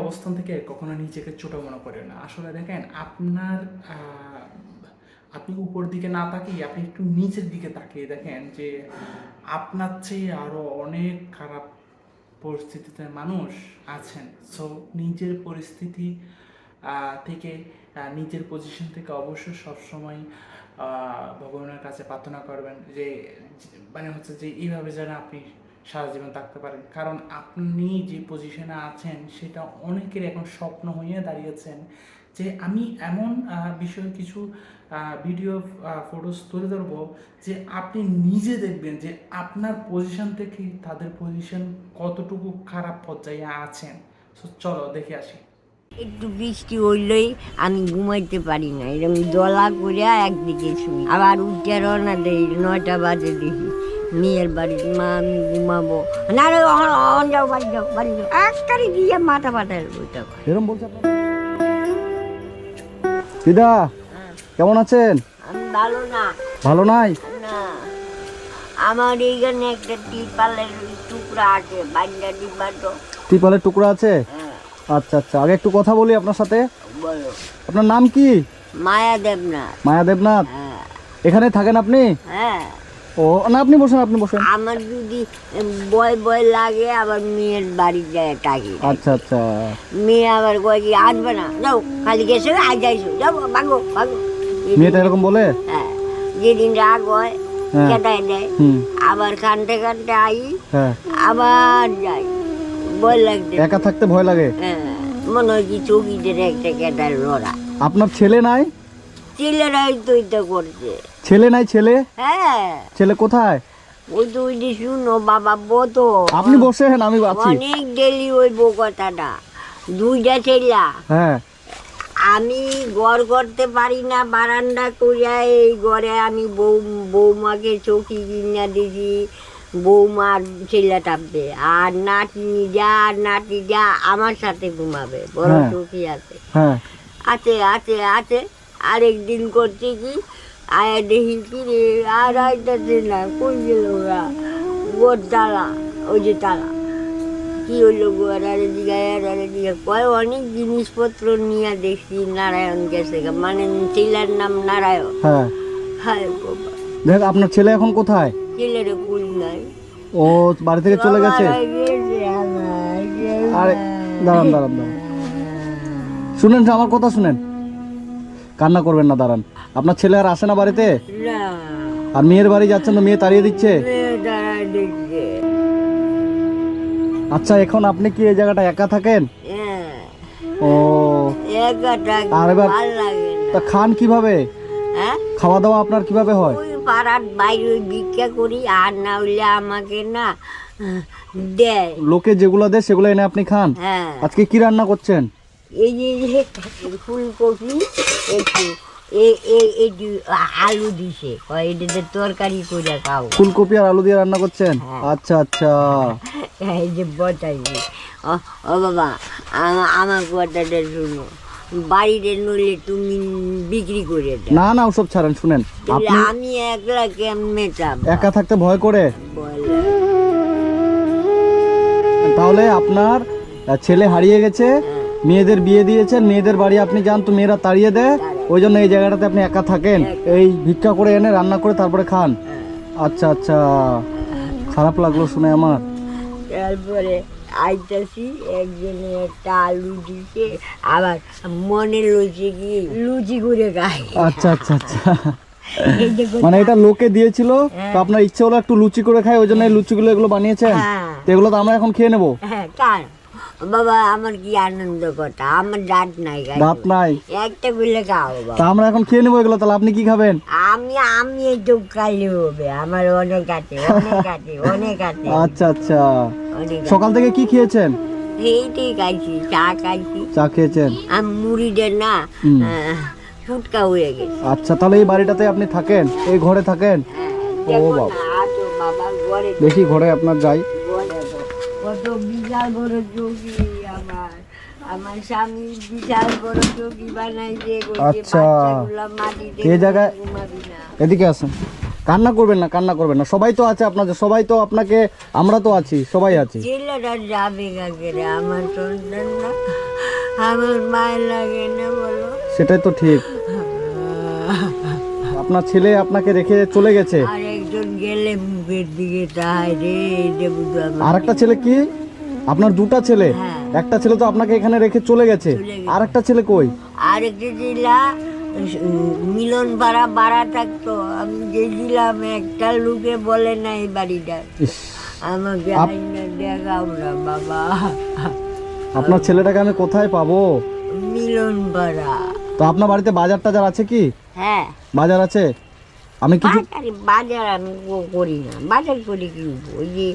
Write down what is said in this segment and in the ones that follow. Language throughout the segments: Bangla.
অবস্থান থেকে কখনো নিজেকে ছোট মনে করেন না। আসলে দেখেন আপনি উপর দিকে না তাকিয়ে আপনি একটু নিচের দিকে তাকিয়ে দেখেন যে আপনার চেয়ে আরো অনেক খারাপ পরিস্থিতিতে মানুষ আছেন। সো নিজের পরিস্থিতি থেকে নিজের পজিশন থেকে অবশ্যই সবসময় ভগবানের কাছে প্রার্থনা করবেন যে মানে হচ্ছে যে এইভাবে যেন আপনি সারা জীবন থাকতে পারেন। কারণ আপনি যে পজিশনে আছেন সেটা অনেকের এখন স্বপ্ন হয়ে দাঁড়িয়েছেন যে আমি এমন বিষয়ে কিছু ভিডিও ফটোস তুলে ধরবো যে আপনি নিজে দেখবেন যে আপনার পজিশন থেকে তাদের পজিশন কতটুকু খারাপ পর্যায়ে আছেন। সো চলো দেখে আসি। একটু বৃষ্টি হইলেই আমি ঘুমাইতে পারি না, এরকম দলা করিয়া একদিকে শুই, আবার উঠে রওনা দেই 9টা বাজে দেখি মেয়ের বাড়ির মা আমি ঘুমাবো না রে, যাও বাড়ি যাও বাড়ি যাও, একটারে গিয়ে মাথা পাতার বইটা এরকম বলছে আপনার দিদা। কেমন আছেন? আমি ভালো না। ভালো নাই? না, আমার এইখানে একটা টিপালের টুকরা আছে, বান্ডা ডিব্বা তো। ত্রিপালের টুকরা আছে? হ্যাঁ, আচ্ছা আচ্ছা, আগে একটু কথা বলি আপনার সাথে। বলো। আপনার নাম কি? মায়া দেবনাথ। মায়া দেবনাথ। হ্যাঁ এখানে থাকেন আপনি? হ্যাঁ। ও না, আপনি বসেন, আপনি বসেন। আমার যদি ভয় ভয় লাগে আবার মেয়ের বাড়ি যায় থাকি। আচ্ছা আচ্ছা। মেয়ে আবার কয় কি আসবে না, যাও খালি গেছে আজ যাইছো, যাও ভাগো ভাগো। মেয়েটা এরকম বলে? হ্যাঁ, যেদিন রাগ হয় হ্যাঁ। কেটাই দেয়, হুম। আবার কানতে কানতে আই, হ্যাঁ। আবার যাই, ভয় লাগছে। একা থাকতে ভয় লাগে? হ্যাঁ, মনে হয় কি চৌকিদের একটা কেটার লড়া। আপনার ছেলে নাই? ছেলেরাই তো এটা করছে। ছেলে নাই? ছেলে? হ্যাঁ, ছেলে কোথায়? ওই তো ওই যে শুনো বাবা বতো, আপনি বসেন, আমি আছি। অনেক ডেলি হইব কথাটা। 2টা ছেলা, হ্যাঁ। আমি ঘর করতে পারি না, বারান্দা করিয়া এই ঘরে আমি বৌমাকে চৌকি কিনা দিছি, বৌমার ছেলে টাপবে, আর নাতনি যা নাতি যা আমার সাথে ঘুমাবে, বড় হ্যাঁ। চৌকি আছে। হ্যাঁ। আছে আছে আছে। আরেকদিন করছে কি আয়া দেখি কি রে, আর আইতাছে না, কই গেল ওরা? গোর তালা, ওই যে তালা কি হইলো গো, আরে দিঘা কয় অনেক জিনিসপত্র নিয়ে দেখছি নারায়ণ গেছে, মানে ছেলের নাম নারায়ণ। হ্যাঁ। হায় বাবা, দেখ, আপনার ছেলে এখন কোথায়? ছেলের কুল নাই। ও বাড়ি থেকে চলে গেছে? বাবা গেছে আমার, আরে দাঁড়ান দাঁড়ান দাঁড়ান, শুনেন, আমার কথা শুনেন, কান্না করবেন না, দাঁড়ান। আপনার ছেলে আর আসে না বাড়িতে? না, আর মেয়ের বাড়ি যাচ্ছেন তো মেয়ে তাড়িয়ে দিচ্ছে? মেয়ে দাঁড়ায় দেখছে। আচ্ছা, এখন আপনি কি এই জায়গাটা একা থাকেন? হ্যাঁ, ও, একাটা আর এবার ভাল লাগে তা না। খান কিভাবে? হ্যাঁ, খাওয়া দাওয়া আপনার কিভাবে হয়? ওই পাড়ার বাইরে ভিক্ষা করি, আর না হইলে আমাকে না দেয়। লোকে যেগুলো দেয় সেগুলো এনে আপনি খান? হ্যাঁ, আজকে কি রান্না করছেন? এই যে ফুলকপি একটু একটু আলু দিছে, এটাতে তরকারি করে খাও। ফুলকপি আর আলু দিয়ে রান্না করছেন? হ্যাঁ। আচ্ছা আচ্ছা। এই যে বটাইছি। ও বাবা, আমার কথাটা শুনো, বাড়িতে নইলে তুমি বিক্রি করে দাও। না না, ওসব ছাড়েন, শুনেন, তাহলে আপনি আমি একলা কেমনে যাব? একা থাকতে ভয় করে? বলে তাহলে আপনার ছেলে হারিয়ে গেছে, মেয়েদের বিয়ে দিয়েছেন, মেয়েদের বাড়ি আপনি যান তো মেয়েরা তাড়িয়ে দেয়, ওই জন্য এই জায়গাটাতে আপনি একা থাকেন, এই ভিক্ষা করে এনে রান্না করে তারপরে খান। আচ্ছা আচ্ছা, খারাপ লাগলো শুনে আমার। তারপরে আইতাছি, একজনে একটা আলু দিছে, আবার মনে লইছে কি লুচি করে খাই। আচ্ছা আচ্ছা আচ্ছা, এই যে মানে এটা লোকে দিয়েছিল তো আপনার ইচ্ছে হলো একটু লুচি করে খাই, ওই জন্য এই লুচিগুলো এগুলো বানিয়েছেন। হ্যাঁ। তো এগুলো তো আমরা এখন খেয়ে নেবো। হ্যাঁ, কার বাবা, আমার কি আনন্দ কথা, আমার দাঁত নাই গায়ে। দাঁত নাই? একটা গুলে খাও বাবা। তা আমরা এখন খেয়ে নেবো এগুলো, তাহলে আপনি কি খাবেন? আমি একটু খাইলে হবে, আমার অনেক আছে অনেক আছে অনেক আছে। আচ্ছা আচ্ছা, অনেক আছে। সকাল থেকে কি খেয়েছেন? এইটাই খাইছি, চা খাইছি। চা খেয়েছেন? আমি মুড়িদের না হুম। ফুটকা হয়ে গেছে। আচ্ছা, তাহলে এই বাড়িটাতে আপনি থাকেন, এই ঘরে থাকেন? ও দেখো বাবা, না, আছো বাবা ঘরে, দেখি ঘরে আপনার যাই। ঘরে তো কত বিশাল বড় চৌকি, আমার স্বামী বিশাল বড় চৌকি বানাইছে। আচ্ছা, এই জায়গায় এদিকে আসেন, কান্না করবেন না, কান্না করবেন না, সবাই তো আছে আপনাদের, সবাই তো আপনাকে, আমরা তো আছি, সবাই আছি। ছেলেটা যাবে কাকে রে, আমার সন্তান না, আমার মায়ের লাগে না বলো? সেটাই তো ঠিক। আপনার ছেলে আপনাকে রেখে চলে গেছে, আর একজন গেলে মুখের দিকে তাই রে, এই যে বুঝো আমার আর একটা ছেলে কি? আপনার দুটা ছেলে, হ্যাঁ। একটা ছেলে তো আপনাকে এখানে রেখে চলে গেছে, চলে গেছে। আর একটা ছেলে কই? আরেকটা জেলা মিলন ভাড়া থাকতো, আমি গেছিলাম, একটা লোকে বলে না এই বাড়িটা ইস, আমাকে আইনা দেখাও না বাবা। আপনার ছেলেটাকে আমি কোথায় পাবো? মিলন ভাড়া। তো আপনার বাড়িতে বাজার টাজার আছে কি? হ্যাঁ, বাজার আছে? আমি কিছু বাজার আমি করি না, বাজার করে কিনবো। ওই যে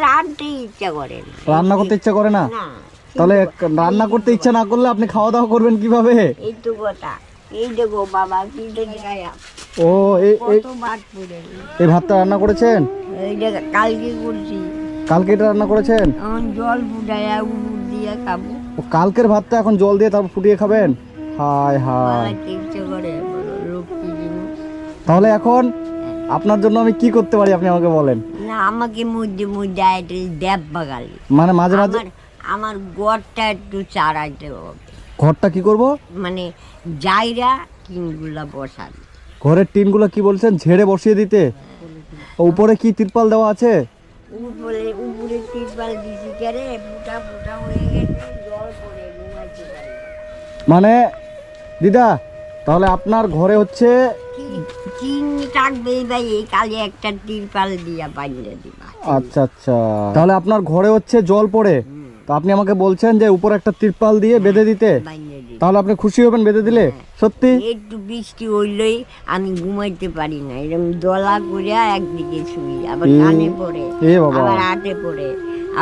রাঁধতে ইচ্ছা করে না, রান্না করতে ইচ্ছা করে না? না তাহলে রান্না করতে ইচ্ছা না করলে আপনি খাওয়া দাওয়া করবেন কিভাবে? এই তো কথা। এই দেখো বাবা, কি দেখায়া ও এই এই কত ভাত পড়ে। এই ভাতটা রান্না করেছেন? এই দেখ কালকে করছি, কালকে এটা রান্না করেছেন? এখন জল ফুটাইয়া উনুন দিয়ে খাবো। ও কালকের ভাতটা এখন জল দিয়ে তারপর ফুটিয়ে খাবেন? হায় হায়। বাবা ইচ্ছে করে বলো, লক্ষ্মী জিনিস। তাহলে এখন আপনার জন্য আমি কি করতে পারি আপনি আমাকে বলেন। না, আমাকে মধ্যে মধ্যে দেব বাগালি, মানে মাঝে মাঝে আমার গড়টা একটু চারাইতে হবে। ঘরটা কি করব? মানে জায়গা কিনগুলা বসান। ঘরের টিনগুলো কি বলছেন ঝেড়ে বসিয়ে দিতে? ও, উপরে কি তিরপাল দেওয়া আছে? উপরে তিরপাল দিছি কেরে, ফুটা ফুটা হয়ে গেছে, জল পড়ে ঘুমাইতে পারি। মানে দিদা, তাহলে আপনার ঘরে হচ্ছে চিন থাকবেই ভাই, এই কালে একটা তিরপাল দিয়া বানিয়ে দিবা। আচ্ছা আচ্ছা, তাহলে আপনার ঘরে হচ্ছে জল পড়ে, তো আপনি আমাকে বলছেন যে উপরে একটা তিরপাল দিয়ে বেঁধে দিতে, বানিয়ে দিবা। তাহলে আপনি খুশি হবেন বেঁধে দিলে? সত্যি? একটু বৃষ্টি হইলেই আমি ঘুমাইতে পারি না, এরকম দলা করিয়া একদিকে শুই, আবার কানে পড়ে, এ বাবা। আবার হাতে পড়ে,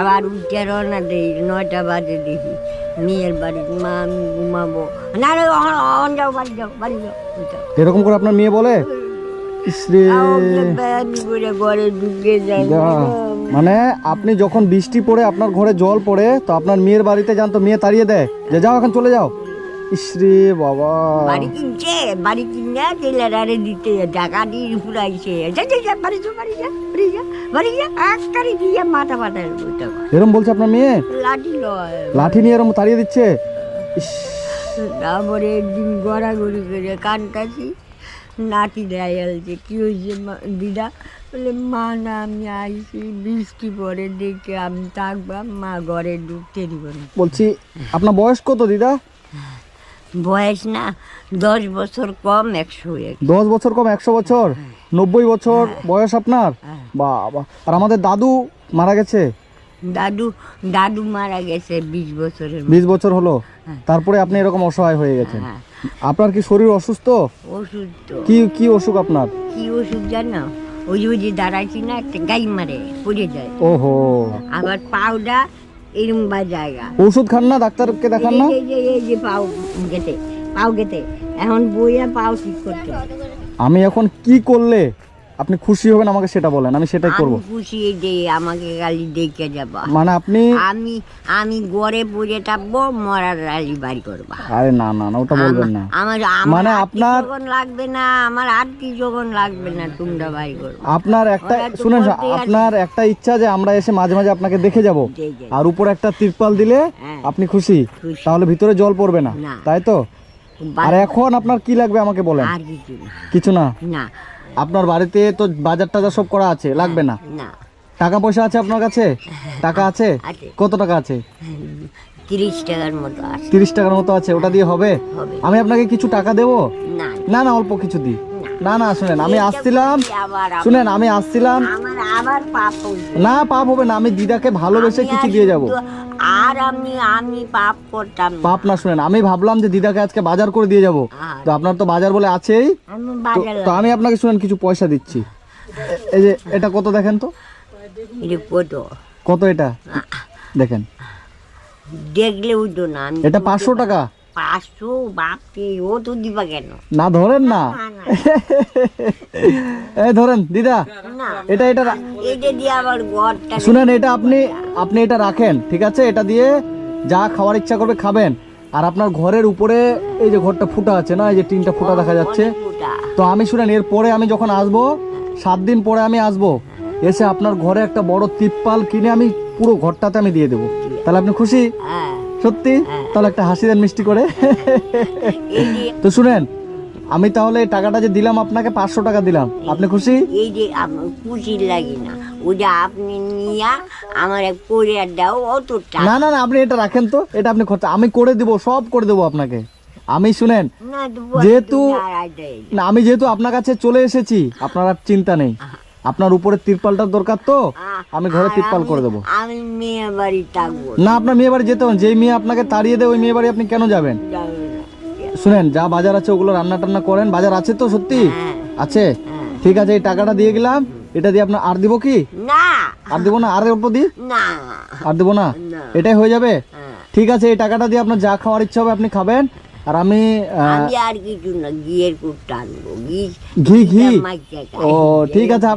আবার উঠে রওনা দেই। 9টা বাজে দেখি মেয়ের বাড়ি, মা আমি ঘুমাবো না রে, অন যাও, বাড়ি যাও, বাড়ি যাও, উঠাও। এরকম করে আপনার মেয়ে বলে? ইসরে, আমি করে ঘরে ঢুকে যাই। যা। মানে আপনি যখন বৃষ্টি পড়ে আপনার ঘরে জল পড়ে, তো আপনার মেয়ের বাড়িতে যান, তো মেয়ে তাড়িয়ে দেয় যে যাও এখন চলে যাও? ইসরে বাবা। বাড়ি কিনছে, বাড়ি কিনে টেলারে দিতে টাকা দিয়ে ফুরাইছে, যা যা যা, বাড়ি যা, বাড়ি যা, বাড়ি যা, বাড়ি যা, আকারি দিয়ে মাথা পাতায় বইটা এরকম বলছে আপনার মেয়ে? লাঠি লয়। লাঠি নিয়ে এরকম তাড়িয়ে দিচ্ছে? ইস, তারপরে একদিন গড়াগড়ি করে কানকাছি, নাতি দেয় যে কি হয়েছে দিদা, বলে মা না আমি আইছি, বৃষ্টি পরে দেখে আমি থাকবাম, মা ঘরে ঢুকতে দিব না। বলছি আপনার বয়স কত দিদা? বয়স না, 10 বছর কম 100 10 বছর কম 100 বছর? 90 বছর বয়স আপনার? বাবা। আর আমাদের দাদু মারা গেছে? দাদু মারা গেছে 20 বছরের। 20 বছর হলো, তারপরে আপনি এরকম অসহায় হয়ে গেছেন। হ্যাঁ। আপনার কি শরীর অসুস্থ? ওষুধ তো কি কি অসুখ আপনার? কি ওষুধ জানো? ওই যে দাঁড়াইছি না, একটা গাই মারে পড়ে যায়, ওহো, আবার পাউডা এরম বা জায়গা। ওষুধ খান না? ডাক্তারকে দেখান না? এই যে পাও গেতে এখন বইয়া পাও ঠিক করতে হবে। আমি এখন কি করলে আপনি খুশি হবেন আমাকে সেটা বলেন, আমি সেটাই করব। আমি খুশি যে আমাকে গালি দেখে যাবা, মানে আপনি আমি গড়ে পড়ে থাকবো, মরার রালি বাড়ি করবা। আরে না না না, ওটা বলবেন না। আমার মানে আপনার যখন লাগবে না, আমার আত্মীয় যখন লাগবে না, তোমরা বাড়ি করবো। আপনার একটা ওরা তো শুনেন, বলতেই আছে। আপনার একটা ইচ্ছা যে আমরা এসে মাঝে মাঝে আপনাকে দেখে যাব, দেখে আর উপরে একটা তিরপাল দিলে হ্যাঁ। আপনি খুশি, খুশি। তাহলে ভিতরে জল পড়বে না, না। তাই তো? আর এখন আপনার কি লাগবে আমাকে বলেন। আর কিছু না। কিছু না? না আপনার বাড়িতে তো বাজার টাজার সব করা আছে, লাগবে না? না, টাকা পয়সা আছে আপনার কাছে? টাকা আছে? আছে। কত টাকা আছে? 30 টাকার মতো আছে। 30 টাকার মতো আছে, ওটা দিয়ে হবে? হবে। আমি আপনাকে কিছু টাকা দেবো? না, না না, অল্প কিছু দিই। না না, শুনেন আমি এইটা আসছিলাম, বলছি আবার শুনেন আমি আসছিলাম। আমার আবার পাপ হইছে। না, পাপ হবে না, আমি দিদাকে ভালোবেসে আমি কিছু আর দিয়ে যাব। শুধু- আর আমি পাপ করতাম না। পাপ না, শুনেন আমি ভাবলাম যে দিদাকে আজকে বাজার করে দিয়ে যাব, তো আপনার তো বাজার বলে আছেই, আমি তো- বাজার তো আমি আপনাকে শুনেন কিছু পয়সা দিচ্ছি। এই যে এটা কত দেখেন তো, এটা কত কত এটা দেখেন, দেখলে উঠো না। আমি এটা 500 টাকা। 500 বাপকে, ও তো দিবা কেন? না ধরেন না, এই ধরেন দিদা, না, এটা এটা এটা দিয়ে আবার ঘরটা শুনেন, এটা আপনি আপনি এটা রাখেন, ঠিক আছে? এটা দিয়ে যা খাওয়ার ইচ্ছা করবে খাবেন। আর আপনার ঘরের উপরে এই যে ঘরটা ফুটা আছে না, এই যে টিনটা ফুটা দেখা যাচ্ছে, ফুটা। তো আমি শুনেন এরপরে আমি যখন আসবো, 7 দিন পরে আমি আসবো, এসে আপনার ঘরে একটা বড় তিরপাল কিনে আমি পুরো ঘরটাতে আমি দিয়ে দেবো, তাহলে আপনি খুশি? হ্যাঁ, সত্যি? হ্যাঁ। তাহলে একটা হাসি দেন মিষ্টি করে। এই যে তো শুনেন, আমি তাহলে এই টাকাটা যে দিলাম আপনাকে 500 টাকা দিলাম, আপনি খুশি? এই যে আমার খুশি লাগে না, ওটা আপনি নিয়া আমার করে দাও অত টাকা। না না না, আপনি এটা রাখেন তো, এটা আপনি খরচা আমি করে দিব, সব করে দেবো আপনাকে। আমি শুনেন, না তো যেহেতু- আর দেয় না। না আমি যেহেতু আপনার কাছে চলে এসেছি, আপনার আর চিন্তা নেই। আপনার উপরে তিরপালটার দরকার তো, আমি ঘরে আর তিরপাল করে দেবো। আমি মেয়ে বাড়ি থাকবো না, আপনার মেয়ে বাড়ি যেতে হবে, যেই মেয়ে আপনাকে তাড়িয়ে দেয় ওই মেয়ে বাড়ি আপনি কেন যাবেন? যাবে না। শুনেন, যা বাজার আছে ওগুলো রান্না টান্না করেন। বাজার আছে তো সত্যি? হ্যাঁ। আছে? হ্যাঁ। ঠিক আছে, এই টাকাটা দিয়ে গেলাম, এটা দিয়ে আপনার আর দিব কি? না আর দিব না? আর অল্প দিই? না আর দিব না? না। এটাই হয়ে যাবে? হ্যাঁ। ঠিক আছে, এই টাকাটা দিয়ে আপনার যা খাওয়ার ইচ্ছা হবে আপনি খাবেন। আর আমি আমি আর কিছু না, ঘিয়ের কুটটা আনবো, ঘি ঘি মাইকে ও ঠিক আছে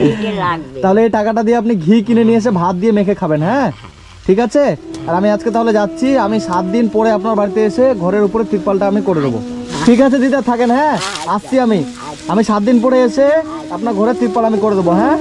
এইটা লাগবে। তাহলে এই টাকাটা দিয়ে আপনি ঘি কিনে নিয়ে এসে ভাত দিয়ে মেখে খাবেন। হ্যাঁ ঠিক আছে। আর আমি আজকে তাহলে যাচ্ছি, আমি 7 দিন পরে আপনার বাড়িতে এসে ঘরের উপরে তিরপালটা আমি করে দেবো। ঠিক আছে দিদা, থাকেন। হ্যাঁ আসছি আমি 7 দিন পরে এসে আপনার ঘরের তিরপাল আমি করে দেবো। হ্যাঁ